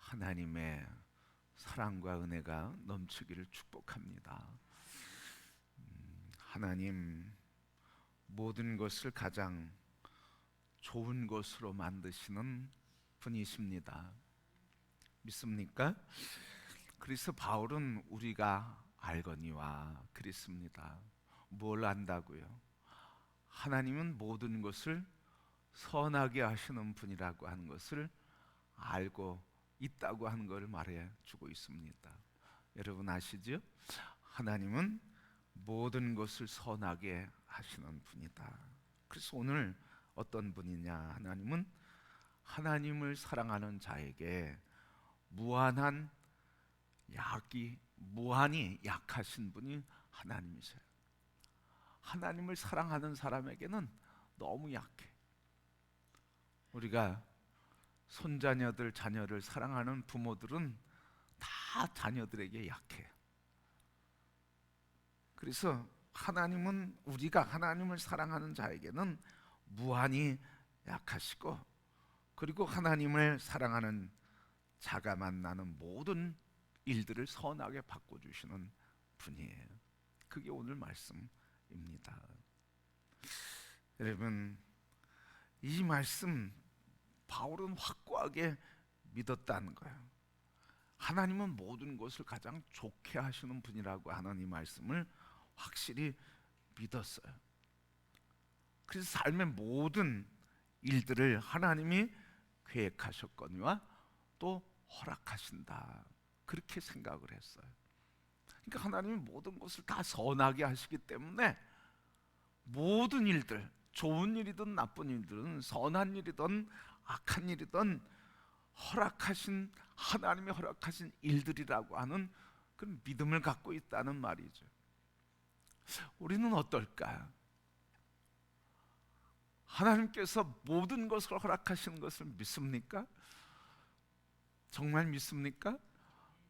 하나님의 사랑과 은혜가 넘치기를 축복합니다. 하나님 모든 것을 가장 좋은 것으로 만드시는 분이십니다. 믿습니까? 그래서 바울은 우리가 알거니와 그랬습니다. 뭘 안다고요? 하나님은 모든 것을 선하게 하시는 분이라고 하는 것을 알고 있다고 하는 것을 말해 주고 있습니다. 여러분 아시죠? 하나님은 모든 것을 선하게 하시는 분이다. 그래서 오늘 어떤 분이냐? 하나님은 하나님을 사랑하는 자에게 무한히 약하신 분이 하나님이세요. 하나님을 사랑하는 사람에게는 너무 약해. 우리가 손자녀들, 자녀를 사랑하는 부모들은 다 자녀들에게 약해. 그래서 하나님은 우리가 하나님을 사랑하는 자에게는 무한히 약하시고, 그리고 하나님을 사랑하는 자가 만나는 모든 일들을 선하게 바꿔주시는 분이에요. 그게 오늘 말씀입니다. 여러분, 이 말씀 바울은 확고하게 믿었다는 거예요. 하나님은 모든 것을 가장 좋게 하시는 분이라고 하는 이 말씀을 확실히 믿었어요. 그래서 삶의 모든 일들을 하나님이 계획하셨거니와 또 허락하신다, 그렇게 생각을 했어요. 그러니까 하나님이 모든 것을 다 선하게 하시기 때문에 모든 일들, 좋은 일이든 나쁜 일이든 선한 일이든 악한 일이든 하나님이 허락하신 일들이라고 하는 그런 믿음을 갖고 있다는 말이죠. 우리는 어떨까? 하나님께서 모든 것을 허락하시는 것을 믿습니까? 정말 믿습니까?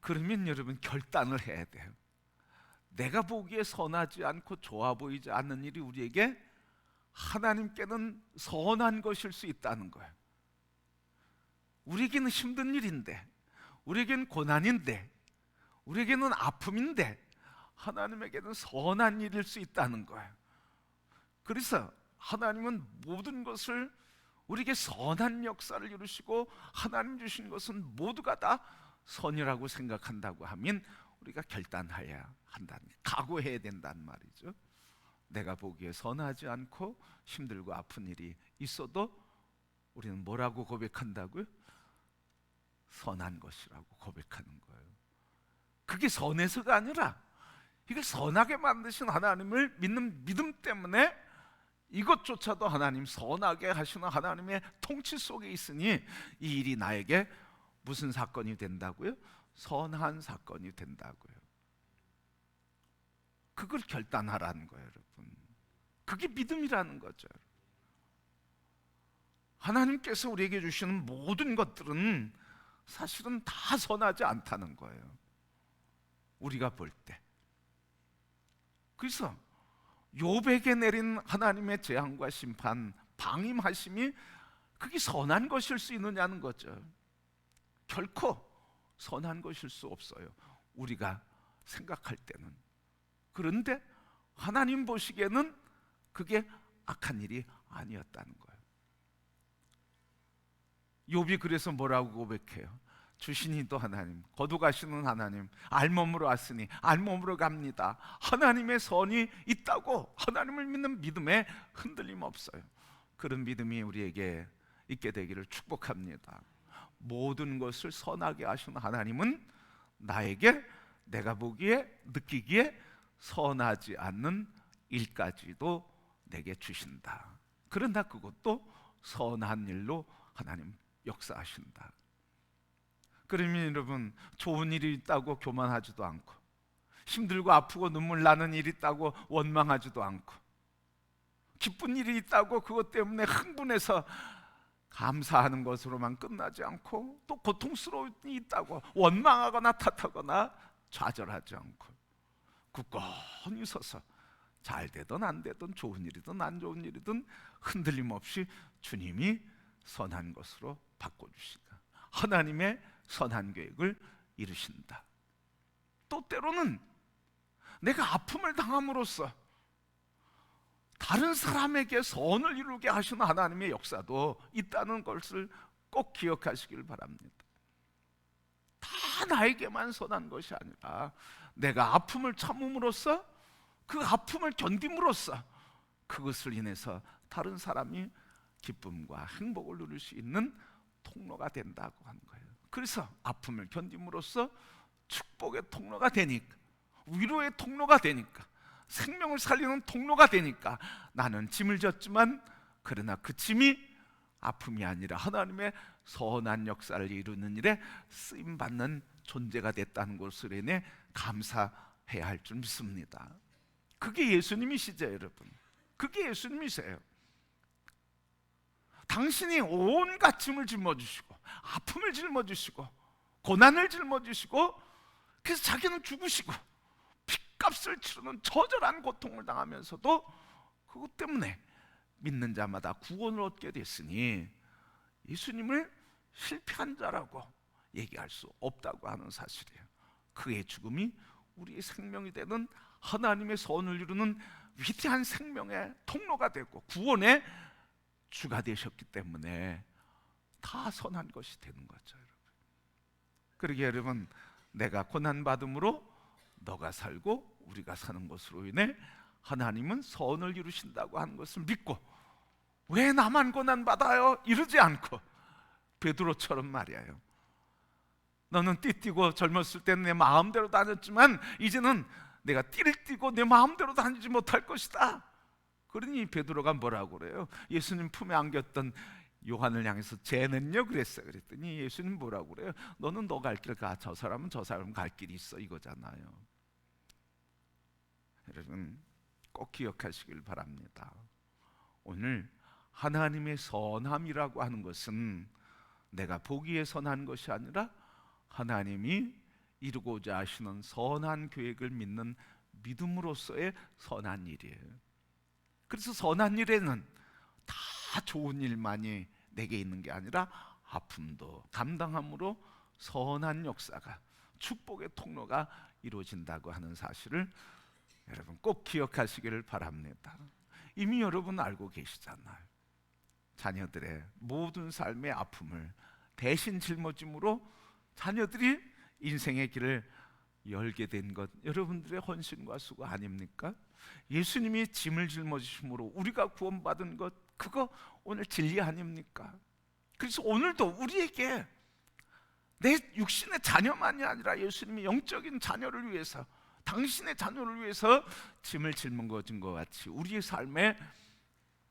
그러면 여러분 결단을 해야 돼요. 내가 보기에 선하지 않고 좋아 보이지 않는 일이 우리에게 하나님께는 선한 것일 수 있다는 거예요. 우리에게는 힘든 일인데, 우리에게는 고난인데, 우리에게는 아픔인데 하나님에게는 선한 일일 수 있다는 거예요. 그래서 하나님은 모든 것을 우리에게 선한 역사를 이루시고 하나님 주신 것은 모두가 다 선이라고 생각한다고 하면 우리가 결단해야 한다는, 각오해야 된다는 말이죠. 내가 보기에 선하지 않고 힘들고 아픈 일이 있어도 우리는 뭐라고 고백한다고요? 선한 것이라고 고백하는 거예요. 그게 선해서가 아니라 이걸 선하게 만드신 하나님을 믿는 믿음 때문에 이것조차도 하나님, 선하게 하시는 하나님의 통치 속에 있으니 이 일이 나에게 무슨 사건이 된다고요? 선한 사건이 된다고요. 그걸 결단하라는 거예요, 여러분. 그게 믿음이라는 거죠. 하나님께서 우리에게 주시는 모든 것들은 사실은 다 선하지 않다는 거예요, 우리가 볼 때. 그래서 욥에게 내린 하나님의 재앙과 심판, 방임하심이 그게 선한 것일 수 있느냐는 거죠. 결코 선한 것일 수 없어요, 우리가 생각할 때는. 그런데 하나님 보시기에는 그게 악한 일이 아니었다는 거예요. 욥이 그래서 뭐라고 고백해요? 주신이도 하나님, 거두가시는 하나님, 알몸으로 왔으니 알몸으로 갑니다. 하나님의 선이 있다고 하나님을 믿는 믿음에 흔들림 없어요. 그런 믿음이 우리에게 있게 되기를 축복합니다. 모든 것을 선하게 하시는 하나님은 나에게, 내가 보기에, 느끼기에 선하지 않는 일까지도 내게 주신다. 그러나 그것도 선한 일로 하나님 역사하신다. 그러면 여러분, 좋은 일이 있다고 교만하지도 않고, 힘들고 아프고 눈물 나는 일이 있다고 원망하지도 않고, 기쁜 일이 있다고 그것 때문에 흥분해서 감사하는 것으로만 끝나지 않고, 또 고통스러운 일이 있다고 원망하거나 탓하거나 좌절하지 않고 굳건히 서서 잘 되든 안 되든, 좋은 일이든 안 좋은 일이든 흔들림 없이 주님이 선한 것으로 바꿔주시다, 하나님의 선한 계획을 이루신다. 또 때로는 내가 아픔을 당함으로써 다른 사람에게 선을 이루게 하시는 하나님의 역사도 있다는 것을 꼭 기억하시길 바랍니다. 다 나에게만 선한 것이 아니라 내가 아픔을 참음으로써, 그 아픔을 견딤으로써 그것을 인해서 다른 사람이 기쁨과 행복을 누릴 수 있는 통로가 된다고 하는 거예요. 그래서 아픔을 견딤으로써 축복의 통로가 되니까, 위로의 통로가 되니까, 생명을 살리는 통로가 되니까 나는 짐을 졌지만 그러나 그 짐이 아픔이 아니라 하나님의 선한 역사를 이루는 일에 쓰임받는 존재가 됐다는 것을 인해 감사해야 할 줄 믿습니다. 그게 예수님이시죠, 여러분. 그게 예수님이세요. 당신이 온갖 짐을 짊어지시고 아픔을 짊어지시고 고난을 짊어지시고, 그래서 자기는 죽으시고 핏값을 치르는 처절한 고통을 당하면서도 그것 때문에 믿는 자마다 구원을 얻게 됐으니 예수님을 실패한 자라고 얘기할 수 없다고 하는 사실이에요. 그의 죽음이 우리의 생명이 되는 하나님의 선을 이루는 위대한 생명의 통로가 되고 구원의 주가 되셨기 때문에 다 선한 것이 되는 거죠, 여러분. 그러기에 여러분, 내가 고난받음으로 너가 살고 우리가 사는 것으로 인해 하나님은 선을 이루신다고 하는 것을 믿고, 왜 나만 고난받아요? 이러지 않고 베드로처럼 말이에요. 너는 띠띠고 젊었을 때는 내 마음대로 다녔지만 이제는 내가 띠를 띠고 내 마음대로 다니지 못할 것이다. 그러니 베드로가 뭐라고 그래요? 예수님 품에 안겼던 요한을 향해서 쟤는요 그랬어요. 그랬더니 예수님 뭐라고 그래요? 너는 너 갈 길 가, 저 사람은 저 사람 갈 길이 있어, 이거잖아요. 여러분 꼭 기억하시길 바랍니다. 오늘 하나님의 선함이라고 하는 것은 내가 보기에 선한 것이 아니라 하나님이 이루고자 하시는 선한 계획을 믿는 믿음으로서의 선한 일이에요. 그래서 선한 일에는 다 좋은 일만이 내게 있는 게 아니라 아픔도 감당함으로 선한 역사가, 축복의 통로가 이루어진다고 하는 사실을 여러분 꼭 기억하시기를 바랍니다. 이미 여러분 알고 계시잖아요. 자녀들의 모든 삶의 아픔을 대신 짊어짐으로 자녀들이 인생의 길을 열게 된 것, 여러분들의 헌신과 수고 아닙니까? 예수님이 짐을 짊어지심으로 우리가 구원받은 것, 그거 오늘 진리 아닙니까? 그래서 오늘도 우리에게 내 육신의 자녀만이 아니라 예수님이 영적인 자녀를 위해서, 당신의 자녀를 위해서 짐을 짊어진 것 같이 우리의 삶에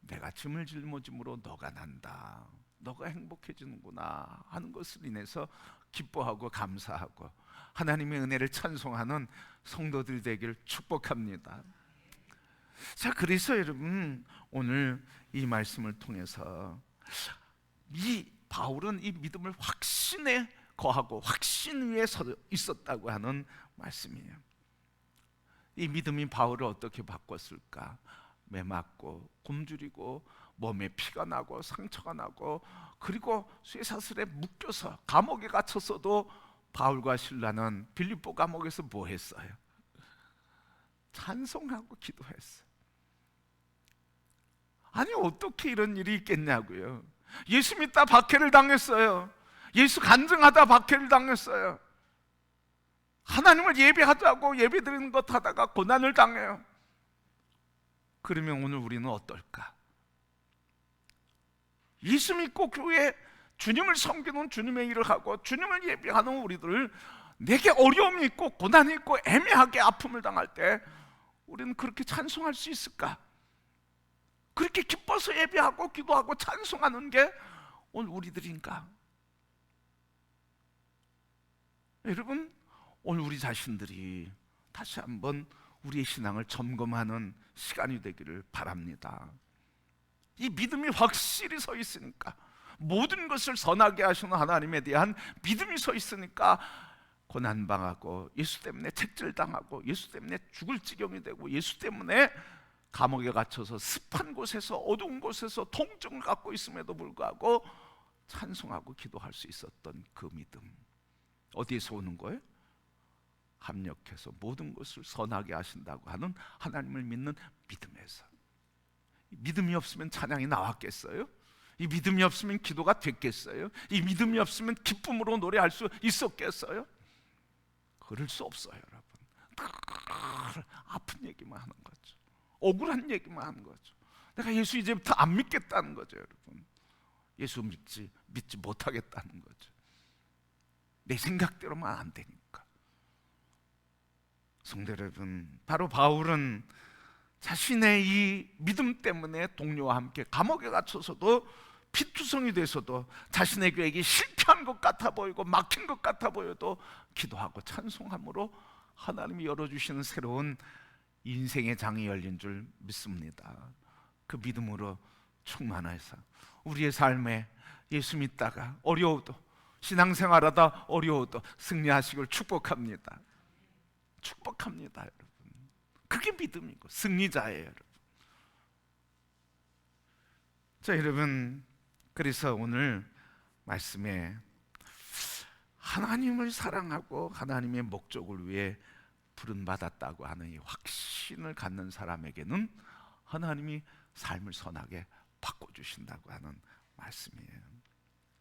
내가 짐을 짊어짐으로 너가 난다, 너가 행복해지는구나 하는 것을 인해서 기뻐하고 감사하고 하나님의 은혜를 찬송하는 성도들이 되기를 축복합니다. 자, 그래서 여러분 오늘 이 말씀을 통해서 이 바울은 이 믿음을 확신에 거하고 확신 위에 서 있었다고 하는 말씀이에요. 이 믿음이 바울을 어떻게 바꿨을까? 매맞고 굶주리고 몸에 피가 나고 상처가 나고, 그리고 쇠사슬에 묶여서 감옥에 갇혔어도 바울과 실라는 빌립보 감옥에서 뭐 했어요? 찬송하고 기도했어요. 아니 어떻게 이런 일이 있겠냐고요. 예수 믿다 박해를 당했어요. 예수 간증하다 박해를 당했어요. 하나님을 예배하자고 예배드리는 것 하다가 고난을 당해요. 그러면 오늘 우리는 어떨까? 예수 믿고 교회에 주님을 섬기는 주님의 일을 하고 주님을 예배하는 우리들, 내게 어려움이 있고 고난이 있고 애매하게 아픔을 당할 때 우리는 그렇게 찬송할 수 있을까? 그렇게 기뻐서 예배하고 기도하고 찬송하는 게 오늘 우리들인가? 여러분, 오늘 우리 자신들이 다시 한번 우리의 신앙을 점검하는 시간이 되기를 바랍니다. 이 믿음이 확실히 서 있으니까, 모든 것을 선하게 하시는 하나님에 대한 믿음이 서 있으니까 고난당하고 예수 때문에 책질당하고 예수 때문에 죽을 지경이 되고 예수 때문에 감옥에 갇혀서 습한 곳에서 어두운 곳에서 통증을 갖고 있음에도 불구하고 찬송하고 기도할 수 있었던 그 믿음, 어디에서 오는 거예요? 합력해서 모든 것을 선하게 하신다고 하는 하나님을 믿는 믿음에서. 믿음이 없으면 찬양이 나왔겠어요? 이 믿음이 없으면 기도가 됐겠어요? 이 믿음이 없으면 기쁨으로 노래할 수 있었겠어요? 그럴 수 없어요, 여러분. 늘 아픈 얘기만 하는 거죠. 억울한 얘기만 하는 거죠. 내가 예수 이제부터 안 믿겠다는 거죠, 여러분. 예수 믿지 못하겠다는 거죠. 내 생각대로만 안 되니까. 성도 여러분, 바로 바울은 자신의 이 믿음 때문에 동료와 함께 감옥에 갇혀서도, 피투성이 돼서도, 자신의 계획이 실패한 것 같아 보이고 막힌 것 같아 보여도 기도하고 찬송함으로 하나님이 열어주시는 새로운 인생의 장이 열린 줄 믿습니다. 그 믿음으로 충만해서 우리의 삶에 예수 믿다가 어려워도, 신앙생활하다 어려워도 승리하시길 축복합니다. 축복합니다, 여러분. 그게 믿음이고 승리자예요, 여러분. 자, 여러분, 그래서 오늘 말씀에 하나님을 사랑하고 하나님의 목적을 위해 부름받았다고 하는 이 확신을 갖는 사람에게는 하나님이 삶을 선하게 바꿔주신다고 하는 말씀이에요.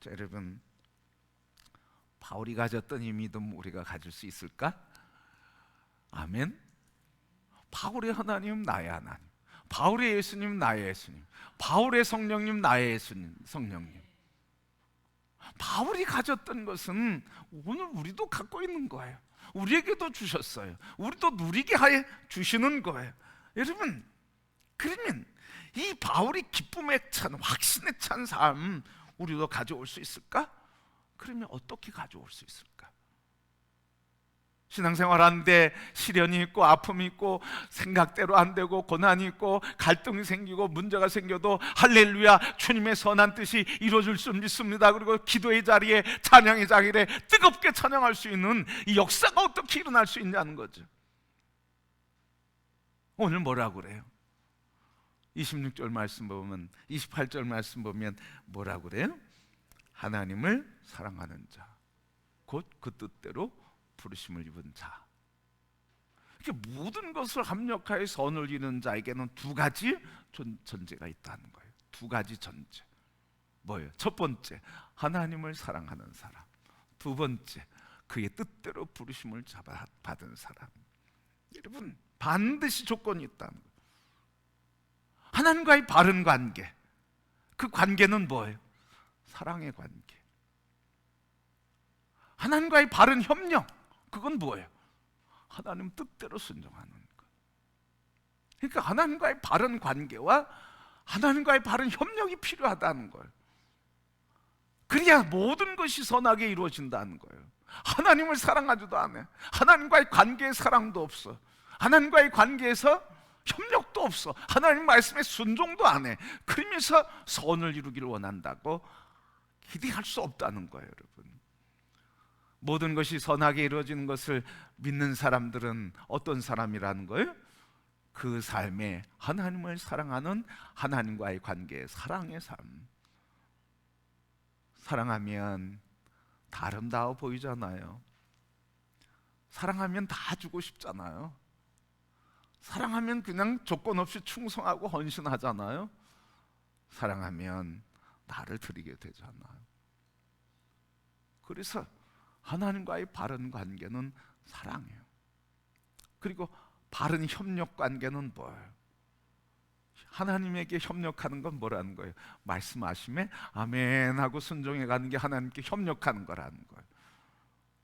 자, 여러분, 바울이 가졌던 이 믿음 우리가 가질 수 있을까? 아멘. 바울의 하나님 나의 하나님, 바울의 예수님 나의 예수님, 바울의 성령님 나의 예수님 성령님. 바울이 가졌던 것은 오늘 우리도 갖고 있는 거예요. 우리에게도 주셨어요. 우리도 누리게 하여 주시는 거예요. 여러분, 그러면 이 바울이 기쁨에 찬, 확신에 찬 삶 우리도 가져올 수 있을까? 그러면 어떻게 가져올 수 있을까? 신앙생활 하는데 시련이 있고 아픔이 있고 생각대로 안 되고 고난이 있고 갈등이 생기고 문제가 생겨도 할렐루야, 주님의 선한 뜻이 이루어질 줄 믿습니다. 그리고 기도의 자리에, 찬양의 자리에 뜨겁게 찬양할 수 있는 이 역사가 어떻게 일어날 수 있냐는 거죠. 오늘 뭐라고 그래요? 26절 말씀 보면, 28절 말씀 보면 뭐라고 그래요? 하나님을 사랑하는 자, 곧 그 뜻대로 부르심을 입은 자. 이렇게 모든 것을 합력하여 선을 이루는 자에게는 두 가지 전제가 있다는 거예요. 두 가지 전제. 뭐예요? 첫 번째, 하나님을 사랑하는 사람. 두 번째, 그의 뜻대로 부르심을 받은 사람. 여러분, 반드시 조건이 있다는 거예요. 하나님과의 바른 관계, 그 관계는 뭐예요? 사랑의 관계. 하나님과의 바른 협력, 그건 뭐예요? 하나님 뜻대로 순종하는 것. 그러니까 하나님과의 바른 관계와 하나님과의 바른 협력이 필요하다는 거예요. 그래야 모든 것이 선하게 이루어진다는 거예요. 하나님을 사랑하지도 않아요. 하나님과의 관계에 사랑도 없어. 하나님과의 관계에서 협력도 없어. 하나님 말씀에 순종도 안 해. 그러면서 선을 이루기를 원한다고 기대할 수 없다는 거예요, 여러분. 모든 것이 선하게 이루어지는 것을 믿는 사람들은 어떤 사람이라는 거예요? 그 삶에 하나님을 사랑하는, 하나님과의 관계에 사랑의 삶. 사랑하면 다 아름다워 보이잖아요. 사랑하면 다 주고 싶잖아요. 사랑하면 그냥 조건 없이 충성하고 헌신하잖아요. 사랑하면 나를 드리게 되잖아요. 그래서 하나님과의 바른 관계는 사랑이에요. 그리고 바른 협력 관계는 뭐예요? 하나님에게 협력하는 건 뭐라는 거예요? 말씀하심에 아멘 하고 순종해 가는 게 하나님께 협력하는 거라는 거예요.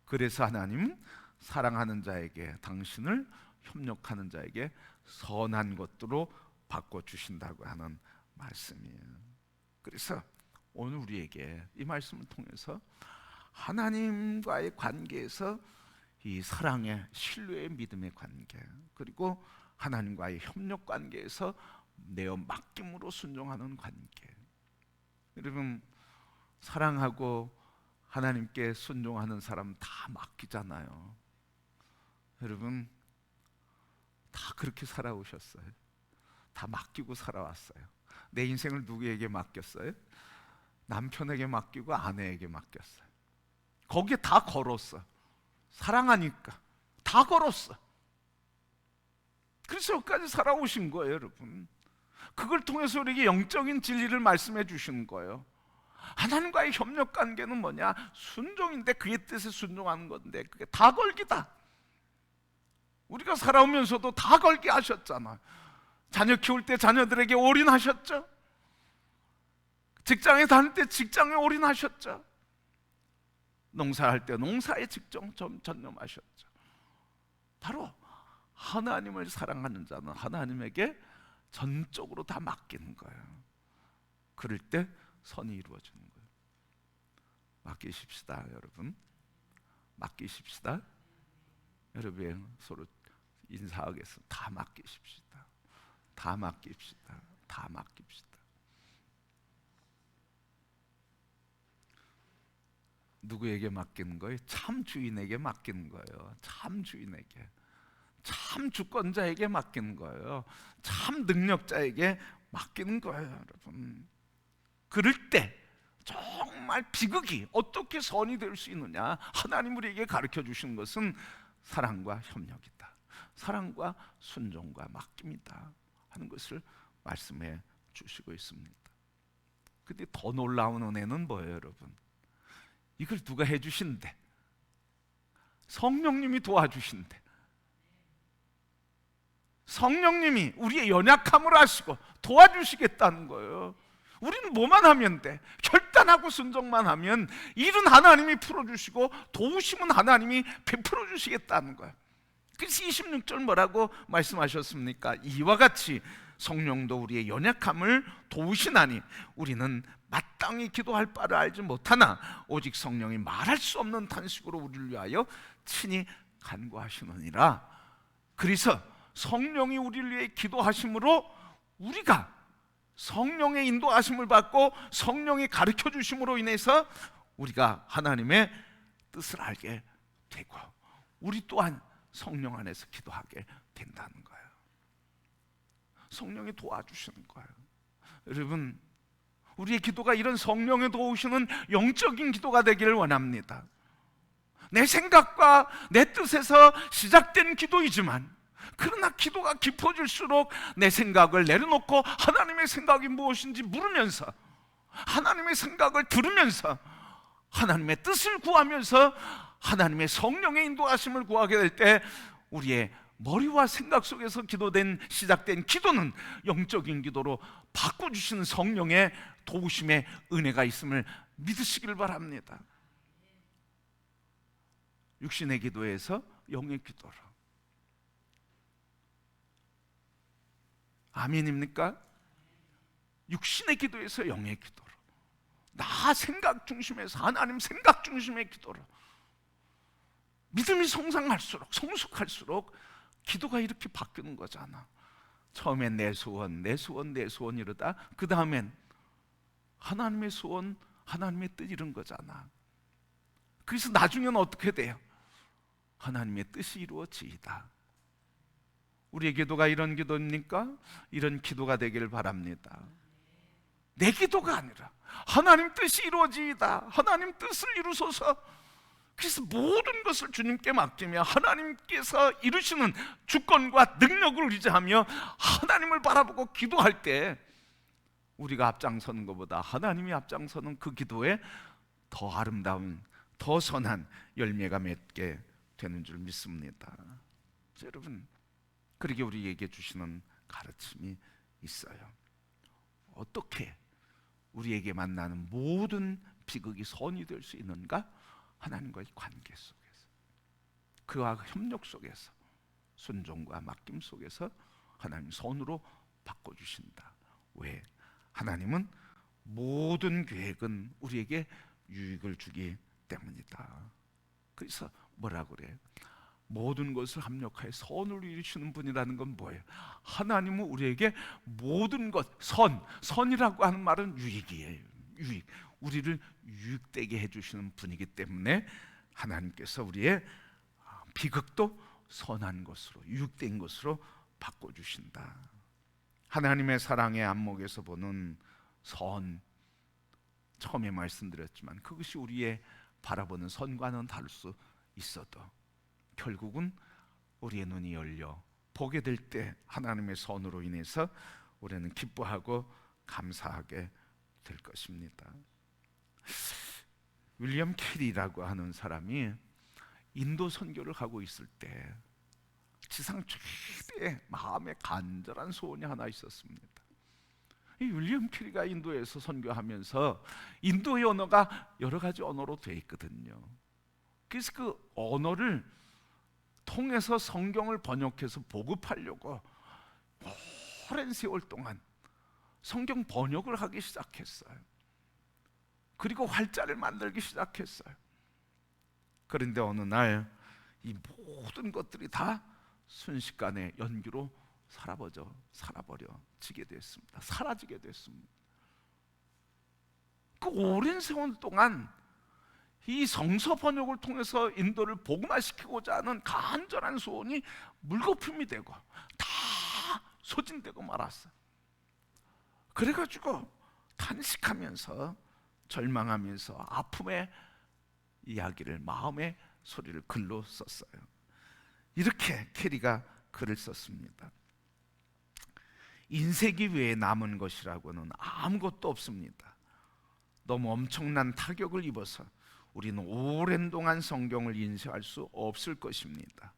그래서 하나님 사랑하는 자에게, 당신을 협력하는 자에게 선한 것들로 바꿔주신다고 하는 말씀이에요. 그래서 오늘 우리에게 이 말씀을 통해서 하나님과의 관계에서 이 사랑의, 신뢰의, 믿음의 관계, 그리고 하나님과의 협력 관계에서 내어 맡김으로 순종하는 관계. 여러분, 사랑하고 하나님께 순종하는 사람 다 맡기잖아요. 여러분, 다 그렇게 살아오셨어요. 다 맡기고 살아왔어요. 내 인생을 누구에게 맡겼어요? 남편에게 맡기고 아내에게 맡겼어요. 거기에 다 걸었어. 사랑하니까 다 걸었어. 그래서 여기까지 살아오신 거예요, 여러분. 그걸 통해서 우리에게 영적인 진리를 말씀해 주시는 거예요. 하나님과의 협력 관계는 뭐냐? 순종인데, 그의 뜻에 순종하는 건데, 그게 다 걸기다. 우리가 살아오면서도 다 걸게 하셨잖아. 자녀 키울 때 자녀들에게 올인하셨죠. 직장에 다닐 때 직장에 올인하셨죠. 농사할 때 농사에 직접 전념하셨죠. 바로 하나님을 사랑하는 자는 하나님에게 전적으로 다 맡기는 거예요. 그럴 때 선이 이루어지는 거예요. 맡기십시다, 여러분. 맡기십시다. 여러분 서로 인사하겠습니다. 다 맡기십시다. 다 맡깁시다. 다 맡깁시다. 누구에게 맡기는 거예요? 참 주인에게 맡기는 거예요. 참 주인에게, 참 주권자에게 맡기는 거예요. 참 능력자에게 맡기는 거예요, 여러분. 그럴 때 정말 비극이 어떻게 선이 될 수 있느냐? 하나님 우리에게 가르쳐 주시는 것은 사랑과 협력이다. 사랑과 순종과 맡깁니다 하는 것을 말씀해 주시고 있습니다. 근데 더 놀라운 은혜는 뭐예요, 여러분? 이걸 누가 해주신대? 성령님이 도와주신대. 성령님이 우리의 연약함을 아시고 도와주시겠다는 거예요. 우리는 뭐만 하면 돼? 결단하고 순종만 하면 일은 하나님이 풀어주시고 도우심은 하나님이 베풀어 주시겠다는 거예요. 그래서 26절 뭐라고 말씀하셨습니까? 이와 같이 성령도 우리의 연약함을 도우시나니 우리는 마땅히 기도할 바를 알지 못하나 오직 성령이 말할 수 없는 탄식으로 우리를 위하여 친히 간구하시느니라. 그래서 성령이 우리를 위해 기도하심으로 우리가 성령의 인도하심을 받고 성령이 가르쳐 주심으로 인해서 우리가 하나님의 뜻을 알게 되고 우리 또한 성령 안에서 기도하게 된다는 거예요. 성령이 도와주시는 거예요. 여러분, 우리의 기도가 이런 성령의 도우시는 영적인 기도가 되기를 원합니다. 내 생각과 내 뜻에서 시작된 기도이지만 그러나 기도가 깊어질수록 내 생각을 내려놓고 하나님의 생각이 무엇인지 물으면서 하나님의 생각을 들으면서 하나님의 뜻을 구하면서 하나님의 성령의 인도하심을 구하게 될 때 우리의 머리와 생각 속에서 시작된 기도는 영적인 기도로 바꿔주시는 성령의 도우심의 은혜가 있음을 믿으시길 바랍니다. 육신의 기도에서 영의 기도로. 아멘입니까? 육신의 기도에서 영의 기도로, 나 생각 중심에서 하나님 생각 중심의 기도로. 믿음이 성숙할수록 기도가 이렇게 바뀌는 거잖아. 처음엔 내 소원 이러다 그 다음엔 하나님의 소원, 하나님의 뜻 이런 거잖아. 그래서 나중에는 어떻게 돼요? 하나님의 뜻이 이루어지이다. 우리의 기도가 이런 기도입니까? 이런 기도가 되기를 바랍니다. 내 기도가 아니라 하나님 뜻이 이루어지이다. 하나님 뜻을 이루소서. 그래서 모든 것을 주님께 맡기며 하나님께서 이루시는 주권과 능력을 의지하며 하나님을 바라보고 기도할 때 우리가 앞장서는 것보다 하나님이 앞장서는 그 기도에 더 아름다운, 더 선한 열매가 맺게 되는 줄 믿습니다. 여러분, 그렇게 우리에게 주시는 가르침이 있어요. 어떻게 우리에게 만나는 모든 비극이 선이 될 수 있는가? 하나님과의 관계 속에서, 그와 협력 속에서, 순종과 맡김 속에서 하나님 선으로 바꿔주신다. 왜? 하나님은 모든 계획은 우리에게 유익을 주기 때문이다. 그래서 뭐라고 그래요? 모든 것을 합력하여 선을 이루시는 분이라는 건 뭐예요? 하나님은 우리에게 모든 것, 선이라고 하는 말은 유익이에요. 유익, 우리를 유익되게 해주시는 분이기 때문에 하나님께서 우리의 비극도 선한 것으로, 유익된 것으로 바꿔주신다. 하나님의 사랑의 안목에서 보는 선, 처음에 말씀드렸지만 그것이 우리의 바라보는 선과는 다를 수 있어도 결국은 우리의 눈이 열려 보게 될 때 하나님의 선으로 인해서 우리는 기뻐하고 감사하게 될 것입니다. 윌리엄 캐리라고 하는 사람이 인도 선교를 하고 있을 때 지상 최대의 마음의 간절한 소원이 하나 있었습니다. 이 윌리엄 캐리가 인도에서 선교하면서 인도의 언어가 여러 가지 언어로 되어 있거든요. 그래서 그 언어를 통해서 성경을 번역해서 보급하려고 오랜 세월 동안 성경 번역을 하기 시작했어요. 그리고 활자를 만들기 시작했어요. 그런데 어느 날 이 모든 것들이 다 순식간에 연기로 사라버려지게 됐습니다. 사라지게 됐습니다. 그 오랜 세월 동안 이 성서 번역을 통해서 인도를 복음화시키고자 하는 간절한 소원이 물거품이 되고 다 소진되고 말았어요. 그래가지고 탄식하면서 절망하면서 아픔의 이야기를, 마음의 소리를 글로 썼어요. 이렇게 캐리가 글을 썼습니다. 인쇄기 외에 남은 것이라고는 아무것도 없습니다. 너무 엄청난 타격을 입어서 우리는 오랜 동안 성경을 인쇄할 수 없을 것입니다.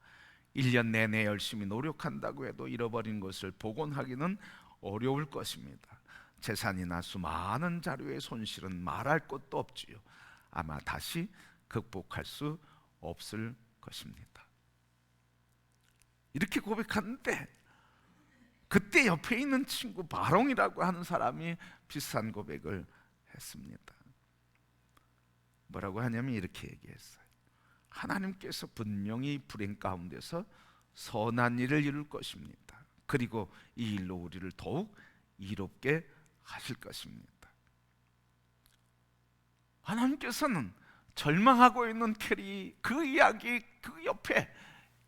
1년 내내 열심히 노력한다고 해도 잃어버린 것을 복원하기는 어려울 것입니다. 재산이나 수많은 자료의 손실은 말할 것도 없지요. 아마 다시 극복할 수 없을 것입니다. 이렇게 고백하는데 그때 옆에 있는 친구 바롱이라고 하는 사람이 비슷한 고백을 했습니다. 뭐라고 하냐면 이렇게 얘기했어요. 하나님께서 분명히 불행 가운데서 선한 일을 이룰 것입니다. 그리고 이 일로 우리를 더욱 이롭게 하실 것입니다. 하나님께서는 절망하고 있는 캐리 그 이야기 그 옆에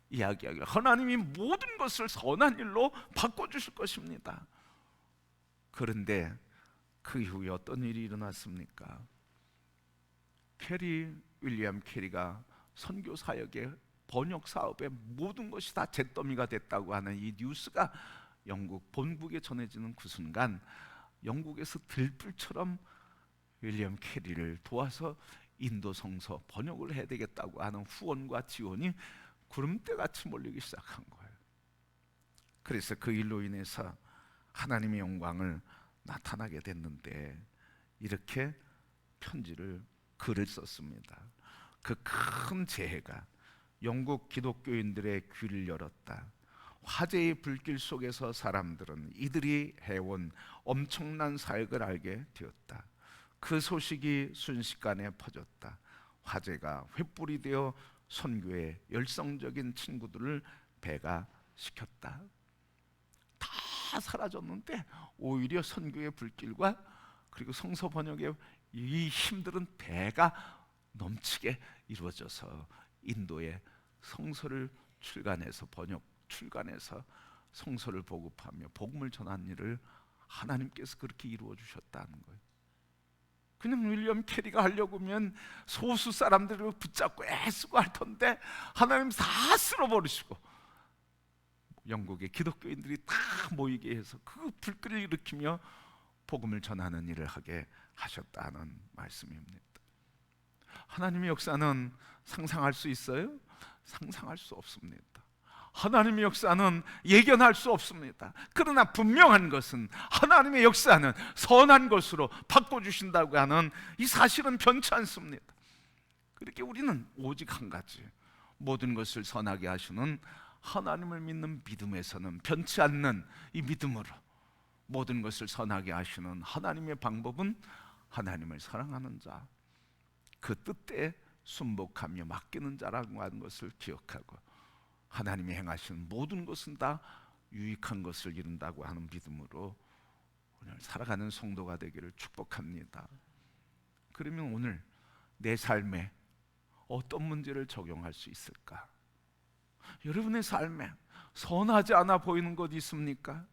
이야기하기를 하나님이 모든 것을 선한 일로 바꿔주실 것입니다. 그런데 그 이후에 어떤 일이 일어났습니까? 윌리엄 캐리가 선교 사역의 번역 사업의 모든 것이 다 잿더미가 됐다고 하는 이 뉴스가 영국 본국에 전해지는 그 순간 영국에서 들불처럼 윌리엄 캐리를 도와서 인도 성서 번역을 해야 되겠다고 하는 후원과 지원이 구름대같이 몰리기 시작한 거예요. 그래서 그 일로 인해서 하나님의 영광을 나타나게 됐는데 이렇게 글을 썼습니다. 그 큰 재해가 영국 기독교인들의 귀를 열었다. 화재의 불길 속에서 사람들은 이들이 해온 엄청난 사역을 알게 되었다. 그 소식이 순식간에 퍼졌다. 화재가 횃불이 되어 선교의 열성적인 친구들을 배가시켰다. 다 사라졌는데 오히려 선교의 불길과 그리고 성서 번역의 이 힘들은 배가 넘치게 이루어져서 인도에 성서를 출간해서 성서를 보급하며 복음을 전한 일을 하나님께서 그렇게 이루어 주셨다는 거예요. 그냥 윌리엄 캐리가 하려고 하면 소수 사람들을 붙잡고 애쓰고 할 텐데 하나님 다 쓸어버리시고 영국의 기독교인들이 다 모이게 해서 그 불길을 일으키며 복음을 전하는 일을 하게 하셨다는 말씀입니다. 하나님의 역사는 상상할 수 있어요? 상상할 수 없습니다. 하나님의 역사는 예견할 수 없습니다. 그러나 분명한 것은 하나님의 역사는 선한 것으로 바꿔주신다고 하는 이 사실은 변치 않습니다. 그렇게 우리는 오직 한 가지, 모든 것을 선하게 하시는 하나님을 믿는 믿음에서는 변치 않는 이 믿음으로 모든 것을 선하게 하시는 하나님의 방법은 하나님을 사랑하는 자, 그 뜻에 순복하며 맡기는 자라고 하는 것을 기억하고 하나님이 행하시는 모든 것은 다 유익한 것을 이룬다고 하는 믿음으로 오늘 살아가는 성도가 되기를 축복합니다. 그러면 오늘 내 삶에 어떤 문제를 적용할 수 있을까? 여러분의 삶에 선하지 않아 보이는 것 있습니까?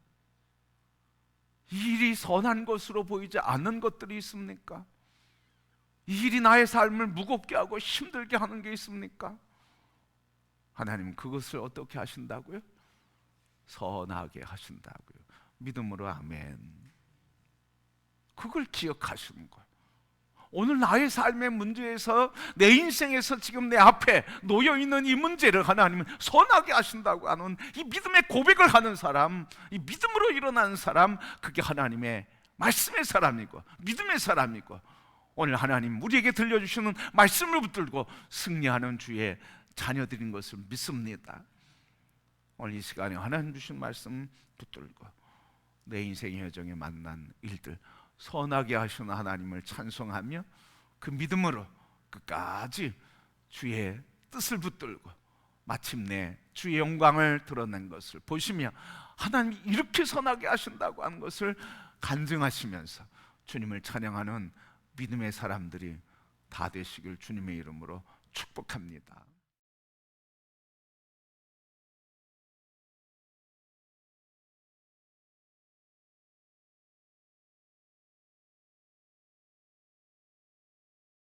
이 일이 선한 것으로 보이지 않는 것들이 있습니까? 이 일이 나의 삶을 무겁게 하고 힘들게 하는 게 있습니까? 하나님은 그것을 어떻게 하신다고요? 선하게 하신다고요. 믿음으로 아멘. 그걸 기억하시는 거예요. 오늘 나의 삶의 문제에서, 내 인생에서 지금 내 앞에 놓여있는 이 문제를 하나님은 선하게 하신다고 하는 이 믿음의 고백을 하는 사람, 이 믿음으로 일어나는 사람, 그게 하나님의 말씀의 사람이고 믿음의 사람이고, 오늘 하나님 우리에게 들려주시는 말씀을 붙들고 승리하는 주의 자녀들인 것을 믿습니다. 오늘 이 시간에 하나님 주신 말씀 붙들고 내 인생의 여정에 만난 일들 선하게 하시는 하나님을 찬송하며 그 믿음으로 끝까지 주의 뜻을 붙들고 마침내 주의 영광을 드러낸 것을 보시며 하나님이 이렇게 선하게 하신다고 하는 것을 간증하시면서 주님을 찬양하는 믿음의 사람들이 다 되시길 주님의 이름으로 축복합니다.